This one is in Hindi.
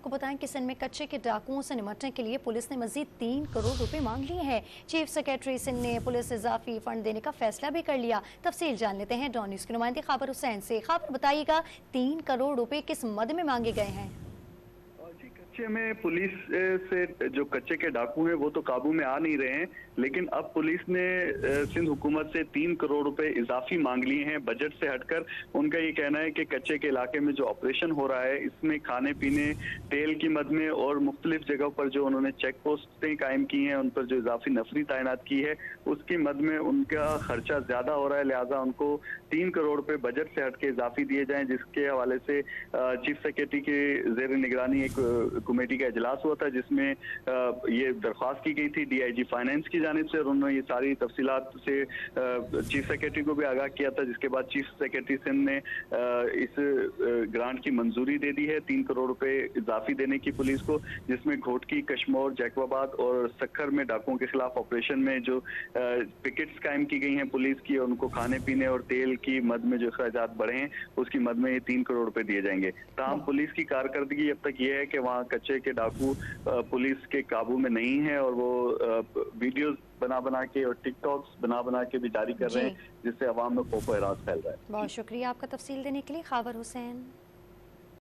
को बताएं कि सिंध में कच्चे के डाकुओं से निपटने के लिए पुलिस ने मजीद 3 करोड़ रुपए मांग लिए हैं। चीफ सेक्रेटरी सिंध ने पुलिस से इजाफी फंड देने का फैसला भी कर लिया। तफसील जान लेते हैं डॉन न्यूज के नुमाइंदे खाबर हुसैन से। खाबर बताइएगा, 3 करोड़ रुपए किस मद में मांगे गए हैं? कच्चे में पुलिस से जो कच्चे के डाकू हैं वो तो काबू में आ नहीं रहे हैं, लेकिन अब पुलिस ने सिंध हुकूमत से 3 करोड़ रुपए इजाफी मांग लिए हैं बजट से हटकर। उनका ये कहना है कि कच्चे के इलाके में जो ऑपरेशन हो रहा है इसमें खाने पीने, तेल की मद में और मुख्तलिफ जगहों पर जो उन्होंने चेक पोस्टें कायम की हैं, उन पर जो इजाफी नफरी तैनात की है उसकी मद में उनका खर्चा ज्यादा हो रहा है, लिहाजा उनको 3 करोड़ रुपए बजट से हटके इजाफी दिए जाएं, जिसके हवाले से चीफ सेक्रेटरी के जेर निगरानी एक कमेटी का इजलास हुआ था जिसमें ये दरख्वास्त की गई थी DIG फाइनेंस की जानिब से, और उन्होंने ये सारी तफसीलात से चीफ सेक्रेटरी को भी आगाह किया था, जिसके बाद चीफ सेक्रेटरी सिंध ने इस ग्रांट की मंजूरी दे दी है 3 करोड़ रुपए इजाफी देने की पुलिस को, जिसमें घोटकी, कश्मोर, जैकबाबाद और सक्खर में डाकुओं के खिलाफ ऑपरेशन में जो पिकेट्स कायम की गई हैं पुलिस की, और उनको खाने पीने और तेल की मद में जो अखराजात बढ़े हैं उसकी मद में ये 3 करोड़ रुपए दिए जाएंगे। ताहम पुलिस की कारकर्दगी अब तक ये है कि वहाँ कच्चे के डाकू पुलिस के काबू में नहीं है, और वो वीडियोस बना के और टिकटॉक्स बना के भी जारी कर रहे हैं, जिससे अवाम में खौफ व हरास फैल रहा है। बहुत शुक्रिया आपका तफसील देने के लिए खाबर हुसैन।